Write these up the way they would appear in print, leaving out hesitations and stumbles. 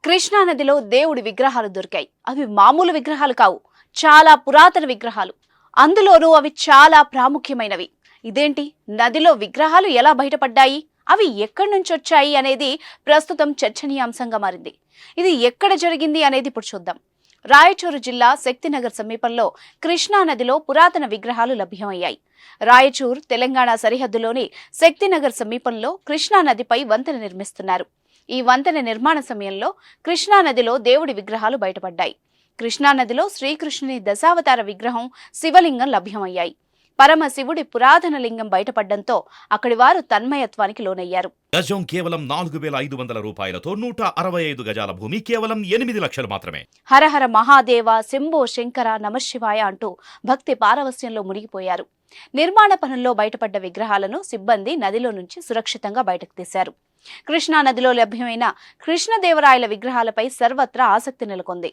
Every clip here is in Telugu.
కృష్ణా నదిలో దేవుడి విగ్రహాలు దొరికాయి. అవి మామూలు విగ్రహాలు కావు, చాలా పురాతన విగ్రహాలు. అందులోనూ అవి చాలా ప్రాముఖ్యమైనవి. ఇదేంటి, నదిలో విగ్రహాలు ఎలా బయటపడ్డాయి, అవి ఎక్కడి నుంచి వచ్చాయి అనేది ప్రస్తుతం చర్చనీయాంశంగా మారింది. ఇది ఎక్కడ జరిగింది అనేది ఇప్పుడు చూద్దాం. రాయచూరు జిల్లా శక్తినగర్ సమీపంలో కృష్ణా నదిలో పురాతన విగ్రహాలు లభ్యమయ్యాయి. రాయచూర్ తెలంగాణ సరిహద్దులోని శక్తినగర్ సమీపంలో కృష్ణా నదిపై వంతెన నిర్మిస్తున్నారు. ఈ వంతెన నిర్మాణ సమయంలో కృష్ణా నదిలో దేవుడి విగ్రహాలు బయటపడ్డాయి. కృష్ణా నదిలో శ్రీకృష్ణుని దశావతార విగ్రహం, శివలింగం లభ్యమయ్యాయి. పరమశివుడి పురాతన లింగం బయటపడ్డంతో అక్కడి వారు తన్మయత్వానికి లోనయ్యారు. గజం కేవలం 4,500 రూపాయలతో 165 గజాల భూమి కేవలం 8 లక్షలు మాత్రమే. హరహర మహాదేవ, శంభో శంకర, నమశివాయ అంటూ భక్తి పారవస్యంలో మునిగిపోయారు. నిర్మాణ పనుల్లో బయటపడ్డ విగ్రహాలను సిబ్బంది నదిలో నుంచి సురక్షితంగా బయటకు తీశారు. కృష్ణా నదిలో లభ్యమైన కృష్ణదేవరాయల విగ్రహాలపై సర్వత్రా ఆసక్తి నెలకొంది.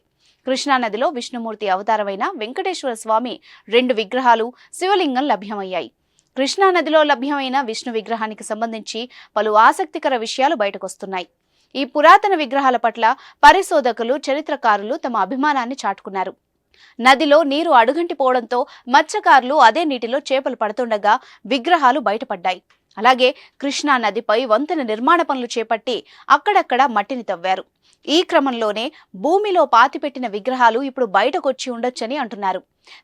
కృష్ణా నదిలో విష్ణుమూర్తి అవతారమైన వెంకటేశ్వర స్వామి 2 విగ్రహాలు, శివలింగం లభ్యమయ్యాయి. కృష్ణా నదిలో లభ్యమైన విష్ణు విగ్రహానికి సంబంధించి పలు ఆసక్తికర విషయాలు బయటకొస్తున్నాయి. ఈ పురాతన విగ్రహాల పట్ల పరిశోధకులు, చరిత్రకారులు తమ అభిమానాన్ని చాటుకున్నారు. నదిలో నీరు అడుగంటిపోవడంతో మత్స్యకారులు అదే నీటిలో చేపలు పడుతుండగా విగ్రహాలు బయటపడ్డాయి. అలాగే కృష్ణా నదిపై వంతెన నిర్మాణ పనులు చేపట్టి అక్కడక్కడ మట్టిని తవ్వారు. ఈ క్రమంలోనే భూమిలో పాతిపెట్టిన విగ్రహాలు ఇప్పుడు బయటకొచ్చి ఉండొచ్చని అంటున్నారు.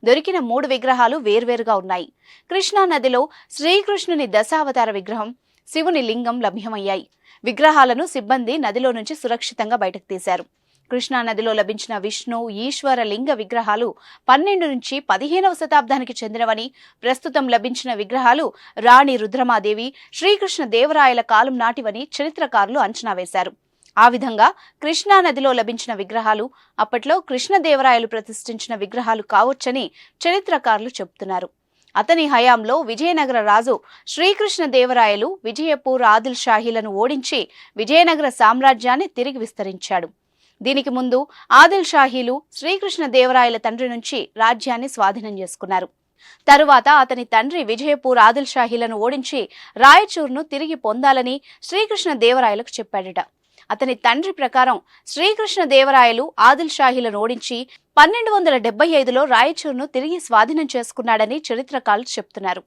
దొరికిన 3 విగ్రహాలు వేర్వేరుగా ఉన్నాయి. కృష్ణా నదిలో శ్రీకృష్ణుని దశావతార విగ్రహం, శివుని లింగం లభ్యమయ్యాయి. విగ్రహాలను సిబ్బంది నదిలో నుంచి సురక్షితంగా బయటకు తీశారు. కృష్ణా నదిలో లభించిన విష్ణు, ఈశ్వర లింగ విగ్రహాలు 12 నుంచి 15వ శతాబ్దానికి చెందినవని, ప్రస్తుతం లభించిన విగ్రహాలు రాణి రుద్రమాదేవి, శ్రీకృష్ణ దేవరాయల కాలం నాటివని చరిత్రకారులు అంచనా వేశారు. ఆ విధంగా కృష్ణా నదిలో లభించిన విగ్రహాలు అప్పట్లో కృష్ణదేవరాయలు ప్రతిష్ఠించిన విగ్రహాలు కావచ్చని చరిత్రకారులు చెబుతున్నారు. అతని హయాంలో విజయనగర రాజు శ్రీకృష్ణదేవరాయలు విజయపూర్ ఆదిల్ షాహీలను ఓడించి విజయనగర సామ్రాజ్యాన్ని తిరిగి విస్తరించాడు. దీనికి ముందు ఆదిల్ షాహీలు శ్రీకృష్ణదేవరాయల తండ్రి నుంచి రాజ్యాన్ని స్వాధీనం చేసుకున్నారు. తరువాత అతని తండ్రి విజయపూర్ ఆదిల్ షాహీలను ఓడించి రాయచూర్ను తిరిగి పొందాలని శ్రీకృష్ణదేవరాయలకు చెప్పాడట. అతని తండ్రి ప్రకారం శ్రీకృష్ణదేవరాయలు ఆదిల్ షాహీలను ఓడించి 1275లో రాయచూర్ను తిరిగి స్వాధీనం చేసుకున్నాడని చరిత్రకారులు చెప్తున్నారు.